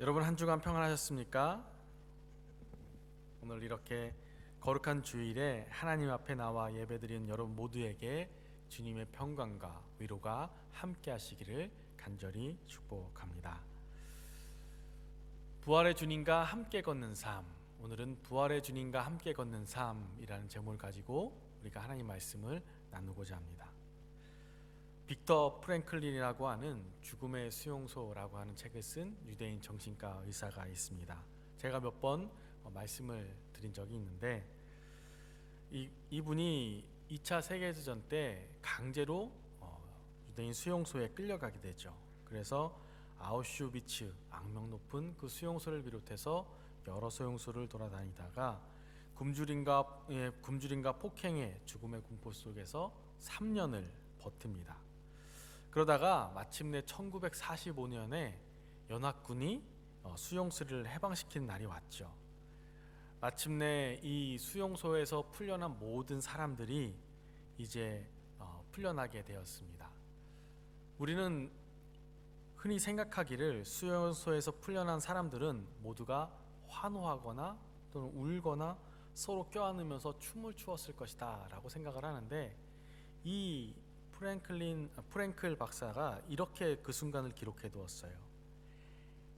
여러분 한 주간 평안하셨습니까? 오늘 이렇게 거룩한 주일에 하나님 앞에 나와 예배드리는 여러분 모두에게 주님의 평강과 위로가 함께 하시기를 간절히 축복합니다. 부활의 주님과 함께 걷는 삶, 오늘은 부활의 주님과 함께 걷는 삶이라는 제목을 가지고 우리가 하나님 말씀을 나누고자 합니다. 빅터 프랭클린이라고 하는 죽음의 수용소라고 하는 책을 쓴 유대인 정신과 의사가 있습니다. 제가 몇 번 말씀을 드린 적이 있는데 이분이 2차 세계대전 때 강제로 유대인 수용소에 끌려가게 되죠. 그래서 아우슈비츠, 악명 높은 그 수용소를 비롯해서 여러 수용소를 돌아다니다가 굶주림과 폭행의 죽음의 공포 속에서 3년을 버팁니다. 그러다가 마침내 1945년에 연합군이 수용소를 해방시키는 날이 왔죠. 마침내 이 수용소에서 풀려난 모든 사람들이 이제 풀려나게 되었습니다. 우리는 흔히 생각하기를 수용소에서 풀려난 사람들은 모두가 환호하거나 또는 울거나 서로 껴안으면서 춤을 추었을 것이다 라고 생각을 하는데, 이 프랭클 박사가 이렇게 그 순간을 기록해 두었어요.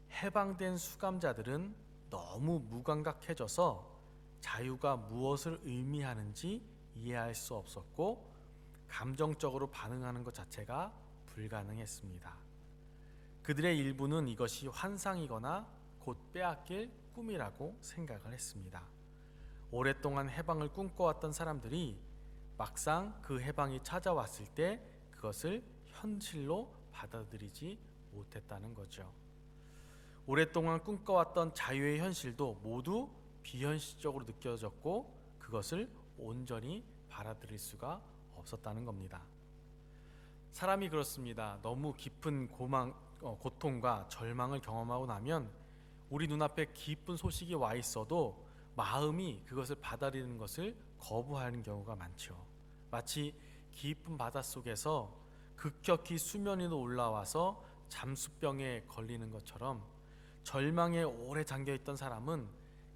해방된 수감자들은 너무 무감각해져서 자유가 무엇을 의미하는지 이해할 수 없었고 감정적으로 반응하는 것 자체가 불가능했습니다. 그들의 일부는 이것이 환상이거나 곧 빼앗길 꿈이라고 생각을 했습니다. 오랫동안 해방을 꿈꿔왔던 사람들이 막상 그 해방이 찾아왔을 때 그것을 현실로 받아들이지 못했다는 거죠. 오랫동안 꿈꿔왔던 자유의 현실도 모두 비현실적으로 느껴졌고 그것을 온전히 받아들일 수가 없었다는 겁니다. 사람이 그렇습니다. 너무 깊은 고통과 절망을 경험하고 나면 우리 눈앞에 기쁜 소식이 와 있어도 마음이 그것을 받아들이는 것을 거부하는 경우가 많죠. 마치 깊은 바닷속에서 급격히 수면 위로 올라와서 잠수병에 걸리는 것처럼 절망에 오래 잠겨있던 사람은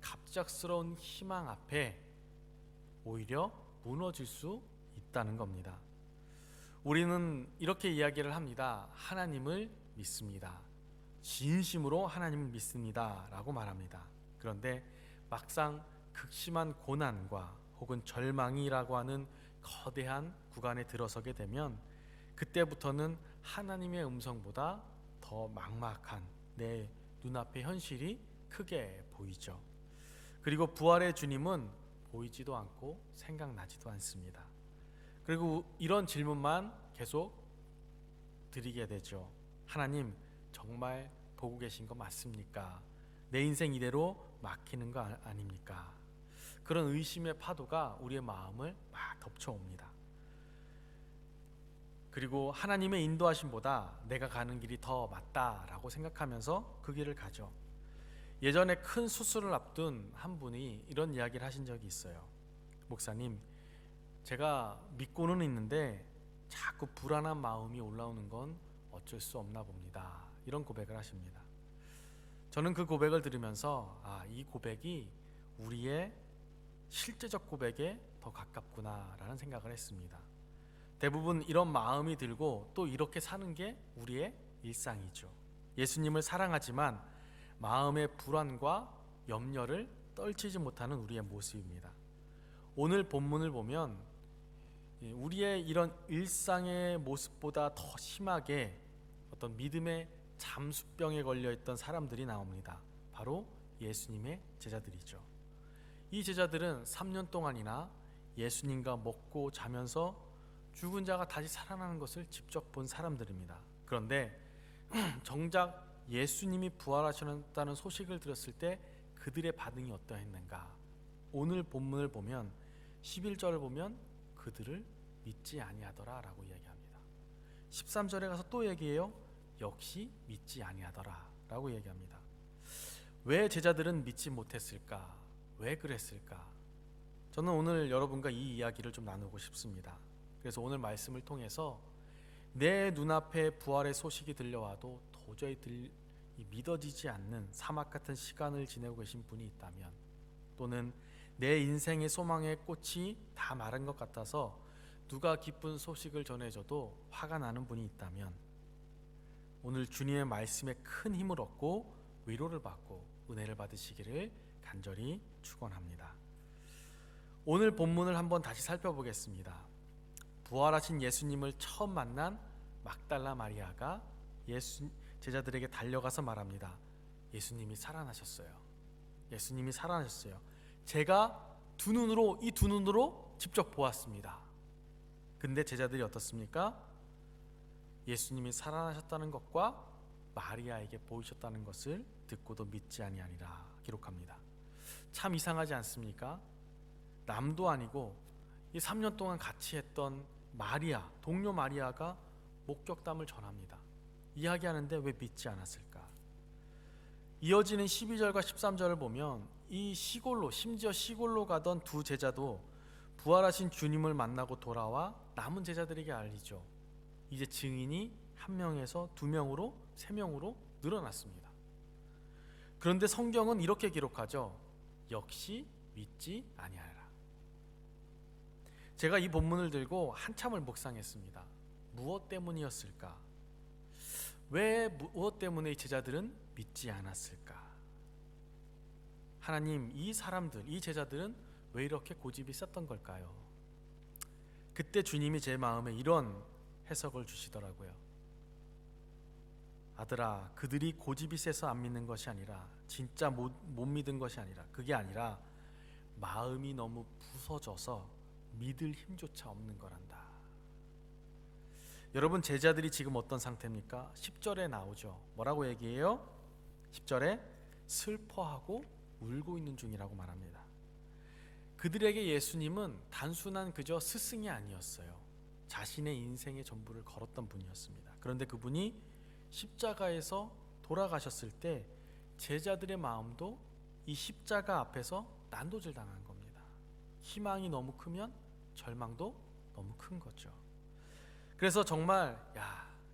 갑작스러운 희망 앞에 오히려 무너질 수 있다는 겁니다. 우리는 이렇게 이야기를 합니다. 하나님을 믿습니다. 진심으로 하나님을 믿습니다 라고 말합니다. 그런데 막상 극심한 고난과 혹은 절망이라고 하는 거대한 구간에 들어서게 되면 그때부터는 하나님의 음성보다 더 막막한 내 눈앞의 현실이 크게 보이죠. 그리고 부활의 주님은 보이지도 않고 생각나지도 않습니다. 그리고 이런 질문만 계속 드리게 되죠. 하나님, 정말 보고 계신 거 맞습니까? 내 인생 이대로 막히는 거 아닙니까? 그런 의심의 파도가 우리의 마음을 막 덮쳐옵니다. 그리고 하나님의 인도하심보다 내가 가는 길이 더 맞다라고 생각하면서 그 길을 가죠. 예전에 큰 수술을 앞둔 한 분이 이런 이야기를 하신 적이 있어요. 목사님, 제가 믿고는 있는데 자꾸 불안한 마음이 올라오는 건 어쩔 수 없나 봅니다. 이런 고백을 하십니다. 저는 그 고백을 들으면서 이 고백이 우리의 실제적 고백에 더 가깝구나라는 생각을 했습니다. 대부분 이런 마음이 들고 또 이렇게 사는 게 우리의 일상이죠. 예수님을 사랑하지만 마음의 불안과 염려를 떨치지 못하는 우리의 모습입니다. 오늘 본문을 보면 우리의 이런 일상의 모습보다 더 심하게 어떤 믿음의 잠수병에 걸려있던 사람들이 나옵니다. 바로 예수님의 제자들이죠. 이 제자들은 3년 동안이나 예수님과 먹고 자면서 죽은 자가 다시 살아나는 것을 직접 본 사람들입니다. 그런데 정작 예수님이 부활하셨다는 소식을 들었을 때 그들의 반응이 어떠했는가? 오늘 본문을 보면 11절을 보면 그들을 믿지 아니하더라 라고 이야기합니다. 13절에 가서 또 얘기해요. 역시 믿지 아니하더라 라고 얘기합니다. 왜 제자들은 믿지 못했을까? 왜 그랬을까? 저는 오늘 여러분과 이 이야기를 좀 나누고 싶습니다. 그래서 오늘 말씀을 통해서 내 눈앞에 부활의 소식이 들려와도 도저히 이 믿어지지 않는 사막 같은 시간을 지내고 계신 분이 있다면, 또는 내 인생의 소망의 꽃이 다 마른 것 같아서 누가 기쁜 소식을 전해줘도 화가 나는 분이 있다면, 오늘 주님의 말씀에 큰 힘을 얻고 위로를 받고 은혜를 받으시기를 간절히 축원합니다. 오늘 본문을 한번 다시 살펴보겠습니다. 부활하신 예수님을 처음 만난 막달라 마리아가 제자들에게 달려가서 말합니다. 예수님이 살아나셨어요. 예수님이 살아나셨어요. 제가 이 두 눈으로 직접 보았습니다. 근데 제자들이 어떻습니까? 예수님이 살아나셨다는 것과 마리아에게 보이셨다는 것을 듣고도 믿지 아니하니라 기록합니다. 참 이상하지 않습니까? 남도 아니고 이 3년 동안 같이 했던 마리아, 동료 마리아가 목격담을 전합니다. 이야기하는데 왜 믿지 않았을까? 이어지는 12절과 13절을 보면 이 심지어 시골로 가던 두 제자도 부활하신 주님을 만나고 돌아와 남은 제자들에게 알리죠. 이제 증인이 1명에서 2명으로 3명으로 늘어났습니다. 그런데 성경은 이렇게 기록하죠. 역시 믿지 아니하라. 제가 이 본문을 들고 한참을 묵상했습니다. 무엇 때문이었을까? 왜 무엇 때문에 이 제자들은 믿지 않았을까? 하나님, 이 제자들은 왜 이렇게 고집이 셌던 걸까요? 그때 주님이 제 마음에 이런 해석을 주시더라고요. 아들아, 그들이 고집이 세서 안 믿는 것이 아니라, 진짜 못 믿은 것이 아니라, 그게 아니라 마음이 너무 부서져서 믿을 힘조차 없는 거란다. 여러분, 제자들이 지금 어떤 상태입니까? 10절에 나오죠. 뭐라고 얘기해요? 10절에 슬퍼하고 울고 있는 중이라고 말합니다. 그들에게 예수님은 단순한 그저 스승이 아니었어요. 자신의 인생의 전부를 걸었던 분이었습니다. 그런데 그분이 십자가에서 돌아가셨을 때 제자들의 마음도 이 십자가 앞에서 난도질 당한 겁니다. 희망이 너무 크면 절망도 너무 큰 거죠. 그래서 정말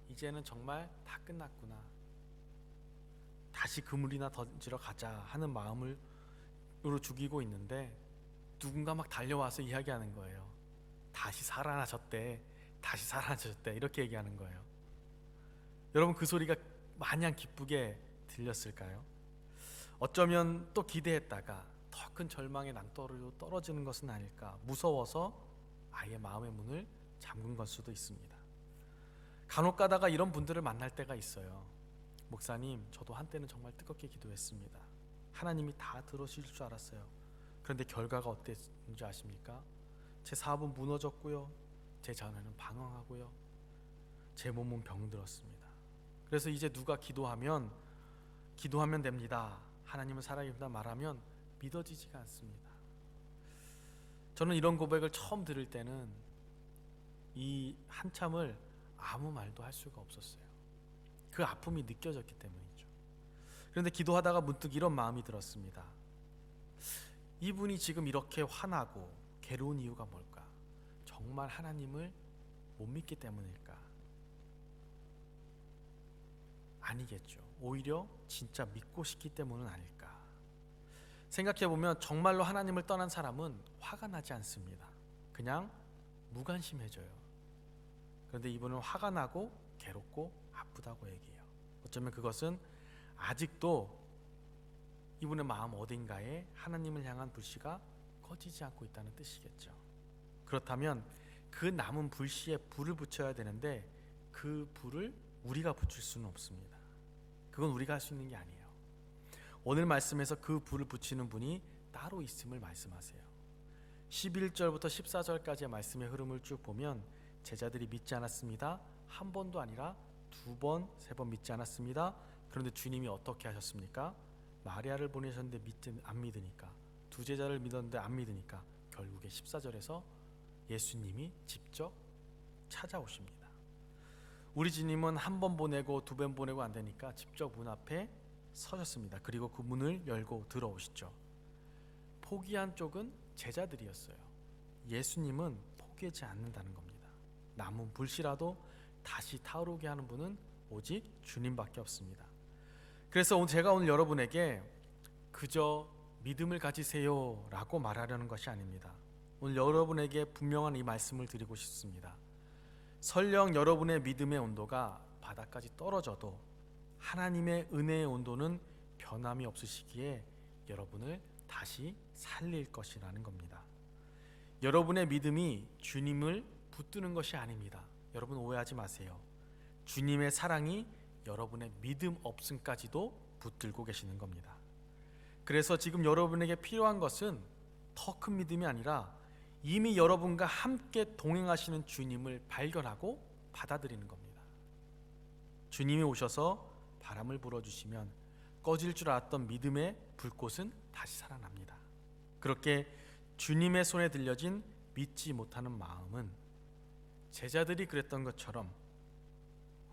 이제는 정말 다 끝났구나, 다시 그물이나 던지러 가자 하는 마음으로 죽이고 있는데, 누군가 막 달려와서 이야기하는 거예요. 다시 살아나셨대, 다시 살아나셨대, 이렇게 얘기하는 거예요. 여러분, 그 소리가 마냥 기쁘게 들렸을까요? 어쩌면 또 기대했다가 더 큰 절망의 낭떠러리로 떨어지는 것은 아닐까 무서워서 아예 마음의 문을 잠근 걸 수도 있습니다. 간혹 가다가 이런 분들을 만날 때가 있어요. 목사님, 저도 한때는 정말 뜨겁게 기도했습니다. 하나님이 다 들으실 줄 알았어요. 그런데 결과가 어땠는지 아십니까? 제 사업은 무너졌고요, 제 자녀는 방황하고요, 제 몸은 병들었습니다. 그래서 이제 누가 기도하면 됩니다, 하나님은 살아계신다 말하면 믿어지지가 않습니다. 저는 이런 고백을 처음 들을 때는 이 한참을 아무 말도 할 수가 없었어요. 그 아픔이 느껴졌기 때문이죠. 그런데 기도하다가 문득 이런 마음이 들었습니다. 이분이 지금 이렇게 화나고 괴로운 이유가 뭘까? 정말 하나님을 못 믿기 때문일까? 아니겠죠. 오히려 진짜 믿고 싶기 때문은 아닐까? 생각해보면 정말로 하나님을 떠난 사람은 화가 나지 않습니다. 그냥 무관심해져요. 그런데 이분은 화가 나고 괴롭고 아프다고 얘기해요. 어쩌면 그것은 아직도 이분의 마음 어딘가에 하나님을 향한 불씨가 꺼지지 않고 있다는 뜻이겠죠. 그렇다면 그 남은 불씨에 불을 붙여야 되는데 그 불을 우리가 붙일 수는 없습니다. 그건 우리가 할 수 있는 게 아니에요. 오늘 말씀에서 그 불을 붙이는 분이 따로 있음을 말씀하세요. 11절부터 14절까지의 말씀의 흐름을 쭉 보면 제자들이 믿지 않았습니다. 한 번도 아니라 2번, 3번 믿지 않았습니다. 그런데 주님이 어떻게 하셨습니까? 마리아를 보내셨는데 안 믿으니까, 두 제자를 믿었는데 안 믿으니까 결국에 14절에서 예수님이 직접 찾아오십니다. 우리 주님은 1번 보내고 2번 보내고 안 되니까 직접 문 앞에 서셨습니다. 그리고 그 문을 열고 들어오시죠. 포기한 쪽은 제자들이었어요. 예수님은 포기하지 않는다는 겁니다. 남은 불씨라도 다시 타오르게 하는 분은 오직 주님밖에 없습니다. 그래서 제가 오늘 여러분에게 그저 믿음을 가지세요 라고 말하려는 것이 아닙니다. 오늘 여러분에게 분명한 이 말씀을 드리고 싶습니다. 설령 여러분의 믿음의 온도가 바닥까지 떨어져도 하나님의 은혜의 온도는 변함이 없으시기에 여러분을 다시 살릴 것이라는 겁니다. 여러분의 믿음이 주님을 붙드는 것이 아닙니다. 여러분 오해하지 마세요. 주님의 사랑이 여러분의 믿음 없음까지도 붙들고 계시는 겁니다. 그래서 지금 여러분에게 필요한 것은 더 큰 믿음이 아니라 이미 여러분과 함께 동행하시는 주님을 발견하고 받아들이는 겁니다. 주님이 오셔서 바람을 불어주시면 꺼질 줄 알았던 믿음의 불꽃은 다시 살아납니다. 그렇게 주님의 손에 들려진 믿지 못하는 마음은 제자들이 그랬던 것처럼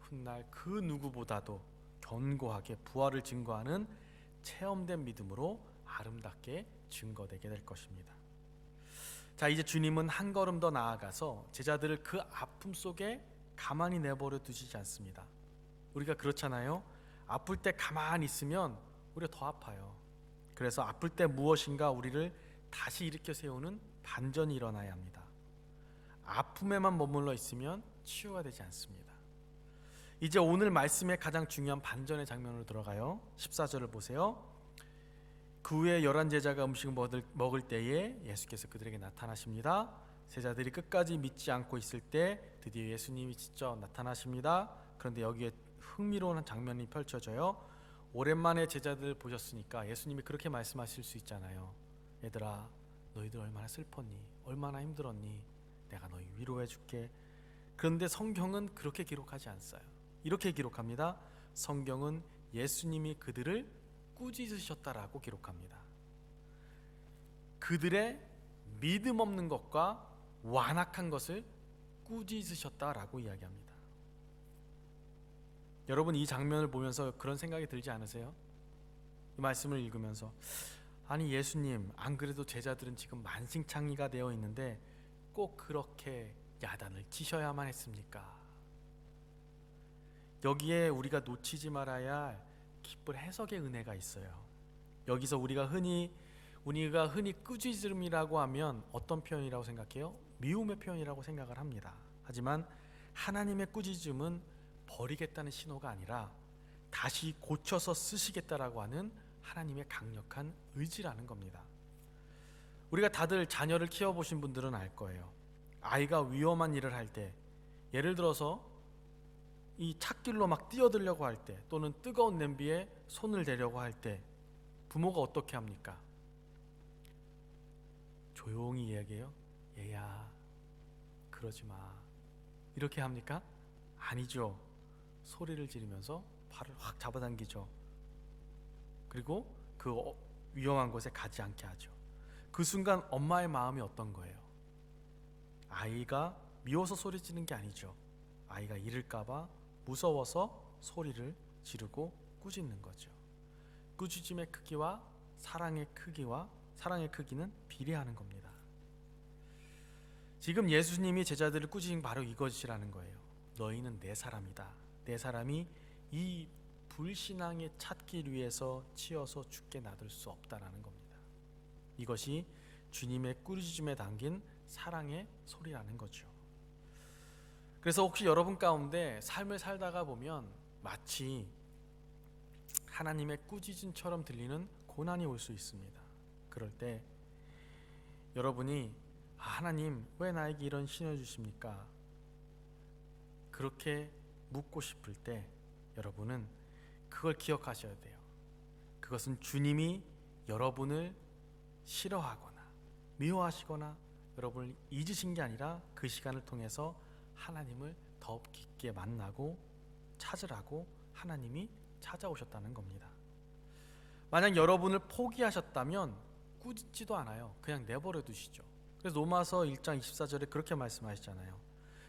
훗날 그 누구보다도 견고하게 부활을 증거하는 체험된 믿음으로 아름답게 증거되게 될 것입니다. 자, 이제 주님은 한 걸음 더 나아가서 제자들을 그 아픔 속에 가만히 내버려 두시지 않습니다. 우리가 그렇잖아요. 아플 때 가만히 있으면 우리가 더 아파요. 그래서 아플 때 무엇인가 우리를 다시 일으켜 세우는 반전이 일어나야 합니다. 아픔에만 머물러 있으면 치유가 되지 않습니다. 이제 오늘 말씀의 가장 중요한 반전의 장면으로 들어가요. 14절을 보세요. 그 후에 11 제자가 음식을 먹을 때에 예수께서 그들에게 나타나십니다. 제자들이 끝까지 믿지 않고 있을 때 드디어 예수님이 직접 나타나십니다. 그런데 여기에 흥미로운 장면이 펼쳐져요. 오랜만에 제자들 보셨으니까 예수님이 그렇게 말씀하실 수 있잖아요. 얘들아, 너희들 얼마나 슬펐니? 얼마나 힘들었니? 내가 너희 위로해 줄게. 그런데 성경은 그렇게 기록하지 않아요. 이렇게 기록합니다. 성경은 예수님이 그들을 꾸짖으셨다라고 기록합니다. 그들의 믿음 없는 것과 완악한 것을 꾸짖으셨다라고 이야기합니다. 여러분, 이 장면을 보면서 그런 생각이 들지 않으세요? 이 말씀을 읽으면서 아니 예수님, 안 그래도 제자들은 지금 만신창이가 되어 있는데 꼭 그렇게 야단을 치셔야만 했습니까? 여기에 우리가 놓치지 말아야 할 깊은 해석의 은혜가 있어요. 여기서 우리가 흔히 꾸짖음이라고 하면 어떤 표현이라고 생각해요? 미움의 표현이라고 생각을 합니다. 하지만 하나님의 꾸짖음은 버리겠다는 신호가 아니라 다시 고쳐서 쓰시겠다라고 하는 하나님의 강력한 의지라는 겁니다. 우리가 다들 자녀를 키워보신 분들은 알 거예요. 아이가 위험한 일을 할 때, 예를 들어서 이 찻길로 막 뛰어들려고 할 때, 또는 뜨거운 냄비에 손을 대려고 할 때 부모가 어떻게 합니까? 조용히 이야기해요. 얘야, 그러지 마. 이렇게 합니까? 아니죠. 소리를 지르면서 발을 확 잡아당기죠. 그리고 그 위험한 곳에 가지 않게 하죠. 그 순간 엄마의 마음이 어떤 거예요? 아이가 미워서 소리 지르는 게 아니죠. 아이가 잃을까봐 무서워서 소리를 지르고 꾸짖는 거죠. 꾸짖음의 크기와 사랑의 크기는 비례하는 겁니다. 지금 예수님이 제자들을 꾸짖은 바로 이것이라는 거예요. 너희는 내 사람이다. 내 사람이 이 불신앙의 찻길 위에서 치여서 죽게 놔둘 수 없다라는 겁니다. 이것이 주님의 꾸짖음에 담긴 사랑의 소리라는 거죠. 그래서 혹시 여러분 가운데 삶을 살다가 보면 마치 하나님의 꾸짖음처럼 들리는 고난이 올 수 있습니다. 그럴 때 여러분이 하나님 왜 나에게 이런 시련을 주십니까? 그렇게 묻고 싶을 때 여러분은 그걸 기억하셔야 돼요. 그것은 주님이 여러분을 싫어하거나 미워하시거나 여러분을 잊으신 게 아니라 그 시간을 통해서 하나님을 더 깊게 만나고 찾으라고 하나님이 찾아오셨다는 겁니다. 만약 여러분을 포기하셨다면 꾸짖지도 않아요. 그냥 내버려 두시죠. 그래서 로마서 1장 24절에 그렇게 말씀하시잖아요.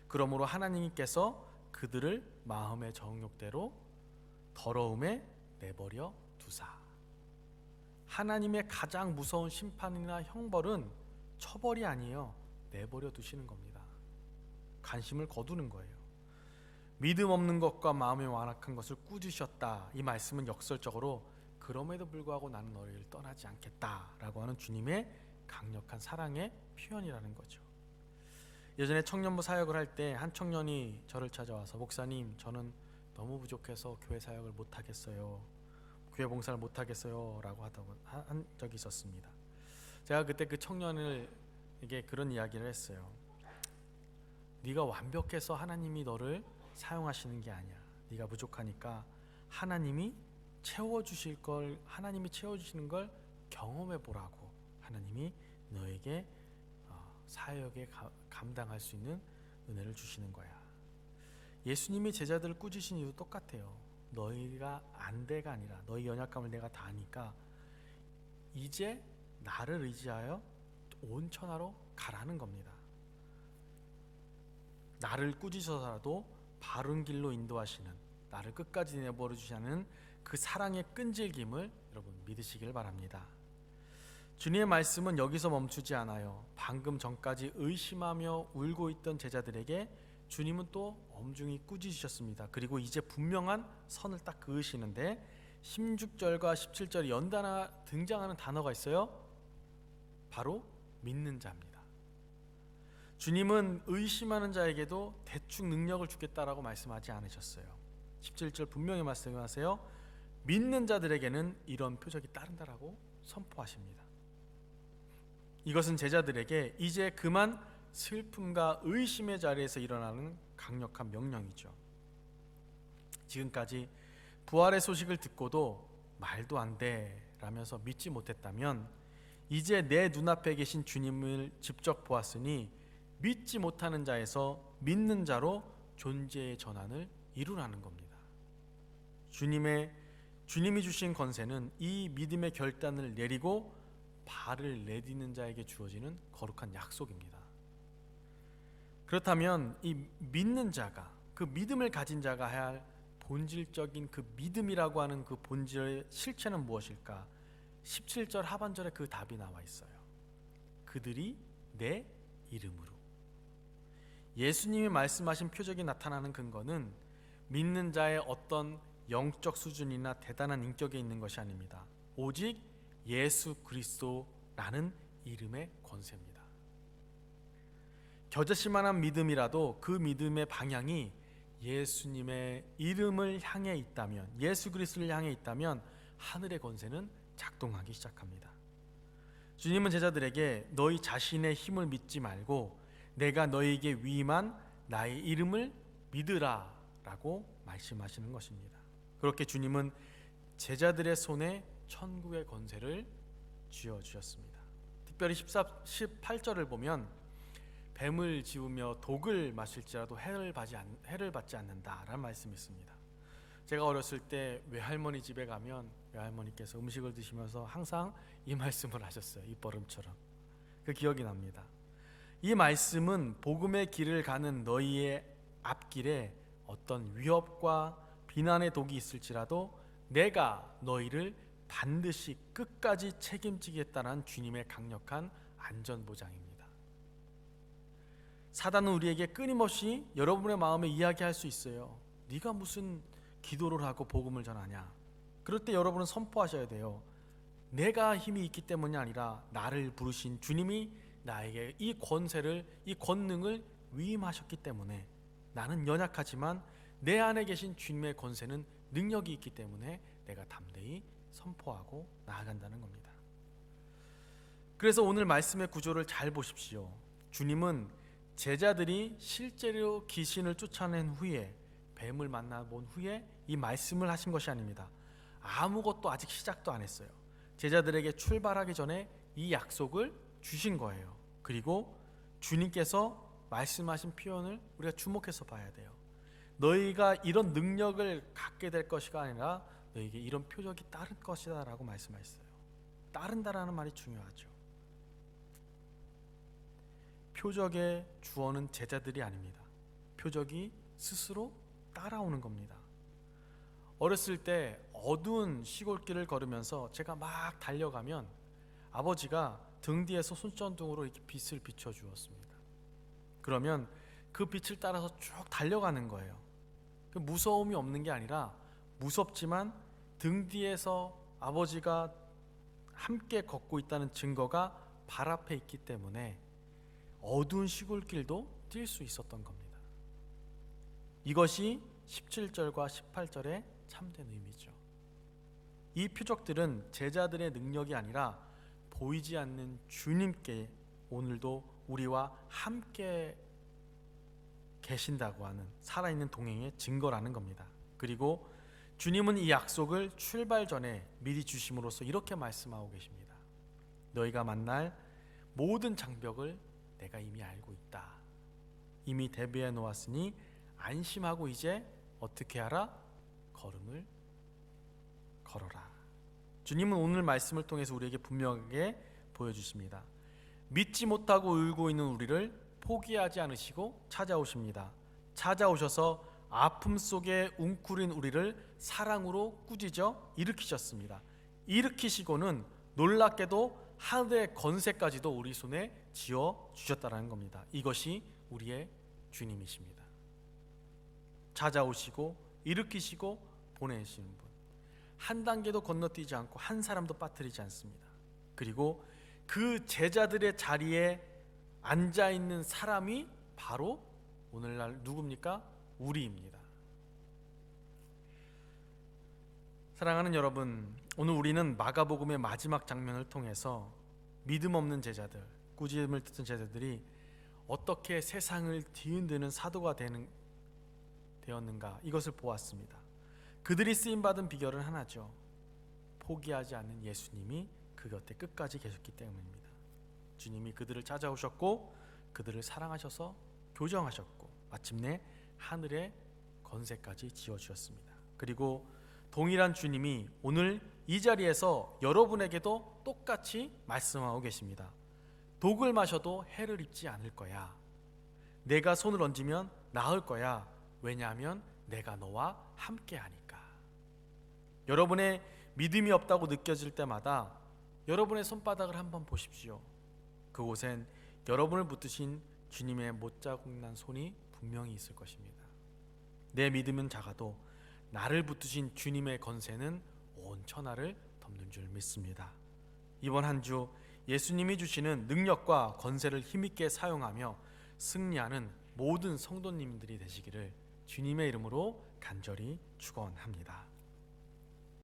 그러므로 하나님께서 그들을 마음의 정욕대로 더러움에 내버려 두사. 하나님의 가장 무서운 심판이나 형벌은 처벌이 아니에요. 내버려 두시는 겁니다. 관심을 거두는 거예요. 믿음 없는 것과 마음이 완악한 것을 꾸짖으셨다. 이 말씀은 역설적으로 그럼에도 불구하고 나는 너희를 떠나지 않겠다라고 하는 주님의 강력한 사랑의 표현이라는 거죠. 예전에 청년부 사역을 할 때 한 청년이 저를 찾아와서 목사님, 저는 너무 부족해서 교회 사역을 못하겠어요. 교회 봉사를 못하겠어요 라고 한 적이 있었습니다. 제가 그때 그 청년에게 그런 이야기를 했어요. 네가 완벽해서 하나님이 너를 사용하시는 게 아니야. 네가 부족하니까 하나님이 채워주시는 걸 경험해 보라고. 하나님이 너에게 사역에 감당할 수 있는 은혜를 주시는 거야. 예수님이 제자들을 꾸짖으신 이유도 똑같아요. 너희가 안 돼가 아니라 너희 연약함을 내가 다 아니까 이제 나를 의지하여 온 천하로 가라는 겁니다. 나를 꾸짖어서라도 바른 길로 인도하시는, 나를 끝까지 내버려 주지 않는 그 사랑의 끈질김을 여러분 믿으시길 바랍니다. 주님의 말씀은 여기서 멈추지 않아요. 방금 전까지 의심하며 울고 있던 제자들에게 주님은 또 엄중히 꾸짖으셨습니다. 그리고 이제 분명한 선을 딱 그으시는데 16절과 17절에 연달아 등장하는 단어가 있어요. 바로 믿는 자입니다. 주님은 의심하는 자에게도 대충 능력을 주겠다라고 말씀하지 않으셨어요. 17절 분명히 말씀하세요. 믿는 자들에게는 이런 표적이 따른다라고 선포하십니다. 이것은 제자들에게 이제 그만 슬픔과 의심의 자리에서 일어나는 강력한 명령이죠. 지금까지 부활의 소식을 듣고도 말도 안 돼 라면서 믿지 못했다면 이제 내 눈앞에 계신 주님을 직접 보았으니 믿지 못하는 자에서 믿는 자로 존재의 전환을 이루라는 겁니다. 주님이 주신 권세는 이 믿음의 결단을 내리고 발을 내딛는 자에게 주어지는 거룩한 약속입니다. 그렇다면 이 믿는 자가, 그 믿음을 가진 자가 해야 할 본질적인 그 믿음이라고 하는 그 본질의 실체는 무엇일까? 17절 하반절에 그 답이 나와 있어요. 그들이 내 이름으로. 예수님이 말씀하신 표적이 나타나는 근거는 믿는 자의 어떤 영적 수준이나 대단한 인격에 있는 것이 아닙니다. 오직 예수 그리스도라는 이름의 권세입니다. 겨자씨만한 믿음이라도 그 믿음의 방향이 예수님의 이름을 향해 있다면, 예수 그리스도를 향해 있다면 하늘의 권세는 작동하기 시작합니다. 주님은 제자들에게 너희 자신의 힘을 믿지 말고 내가 너희에게 위임한 나의 이름을 믿으라 라고 말씀하시는 것입니다. 그렇게 주님은 제자들의 손에 천국의 권세를 쥐어주셨습니다. 특별히 18절을 보면 뱀을 지우며 독을 마실지라도 해를 받지 않는다라는 말씀이 있습니다. 제가 어렸을 때 외할머니 집에 가면 외할머니께서 음식을 드시면서 항상 이 말씀을 하셨어요. 입버릇처럼. 그 기억이 납니다. 이 말씀은 복음의 길을 가는 너희의 앞길에 어떤 위협과 비난의 독이 있을지라도 내가 너희를 반드시 끝까지 책임지겠다는 주님의 강력한 안전보장입니다. 사단은 우리에게 끊임없이 여러분의 마음에 이야기할 수 있어요. 네가 무슨 기도를 하고 복음을 전하냐. 그럴 때 여러분은 선포하셔야 돼요. 내가 힘이 있기 때문이 아니라 나를 부르신 주님이 나에게 이 권세를, 이 권능을 위임하셨기 때문에 나는 연약하지만 내 안에 계신 주님의 권세는 능력이 있기 때문에 내가 담대히 선포하고 나아간다는 겁니다. 그래서 오늘 말씀의 구조를 잘 보십시오. 주님은 제자들이 실제로 귀신을 쫓아낸 후에, 뱀을 만나본 후에 이 말씀을 하신 것이 아닙니다. 아무것도 아직 시작도 안 했어요. 제자들에게 출발하기 전에 이 약속을 주신 거예요. 그리고 주님께서 말씀하신 표현을 우리가 주목해서 봐야 돼요. 너희가 이런 능력을 갖게 될 것이가 아니라 너희에게 이런 표적이 따를 것이다 라고 말씀하셨어요. 따른다라는 말이 중요하죠. 표적의 주어는 제자들이 아닙니다. 표적이 스스로 따라오는 겁니다. 어렸을 때 어두운 시골길을 걸으면서 제가 막 달려가면 아버지가 등 뒤에서 손전등으로 이렇게 빛을 비춰주었습니다. 그러면 그 빛을 따라서 쭉 달려가는 거예요. 그 무서움이 없는 게 아니라 무섭지만 등 뒤에서 아버지가 함께 걷고 있다는 증거가 발 앞에 있기 때문에 어두운 시골길도 뛸 수 있었던 겁니다. 이것이 17절과 18절의 참된 의미죠. 이 표적들은 제자들의 능력이 아니라 보이지 않는 주님께 오늘도 우리와 함께 계신다고 하는 살아있는 동행의 증거라는 겁니다. 그리고 주님은 이 약속을 출발 전에 미리 주심으로써 이렇게 말씀하고 계십니다. 너희가 만날 모든 장벽을 내가 이미 알고 있다. 이미 대비해 놓았으니 안심하고 이제 어떻게 하라? 걸음을 걸어라. 주님은 오늘 말씀을 통해서 우리에게 분명하게 보여주십니다. 믿지 못하고 울고 있는 우리를 포기하지 않으시고 찾아오십니다. 찾아오셔서 아픔 속에 웅크린 우리를 사랑으로 꾸짖어 일으키셨습니다. 일으키시고는 놀랍게도 하늘의 건세까지도 우리 손에 쥐어 주셨다는 겁니다. 이것이 우리의 주님이십니다. 찾아오시고 일으키시고 보내시는 분, 한 단계도 건너뛰지 않고 한 사람도 빠뜨리지 않습니다. 그리고 그 제자들의 자리에 앉아있는 사람이 바로 오늘날 누굽니까? 우리입니다. 사랑하는 여러분, 오늘 우리는 마가복음의 마지막 장면을 통해서 믿음 없는 제자들, 꾸짖음을 듣는 제자들이 어떻게 세상을 뒤흔드는 사도가 되었는가, 이것을 보았습니다. 그들이 쓰임받은 비결은 하나죠. 포기하지 않는 예수님이 그 곁에 끝까지 계셨기 때문입니다. 주님이 그들을 찾아오셨고 그들을 사랑하셔서 교정하셨고 마침내 하늘의 건세까지 지어주셨습니다. 그리고 동일한 주님이 오늘 이 자리에서 여러분에게도 똑같이 말씀하고 계십니다. 독을 마셔도 해를 입지 않을 거야. 내가 손을 얹으면 나을 거야. 왜냐하면 내가 너와 함께 하니까. 여러분의 믿음이 없다고 느껴질 때마다 여러분의 손바닥을 한번 보십시오. 그곳엔 여러분을 붙드신 주님의 못자국 난 손이 분명히 있을 것입니다. 내 믿음은 작아도 나를 붙드신 주님의 건세는 온 천하를 덮는 줄 믿습니다. 이번 한 주 예수님이 주시는 능력과 건세를 힘있게 사용하며 승리하는 모든 성도님들이 되시기를 주님의 이름으로 간절히 축원합니다.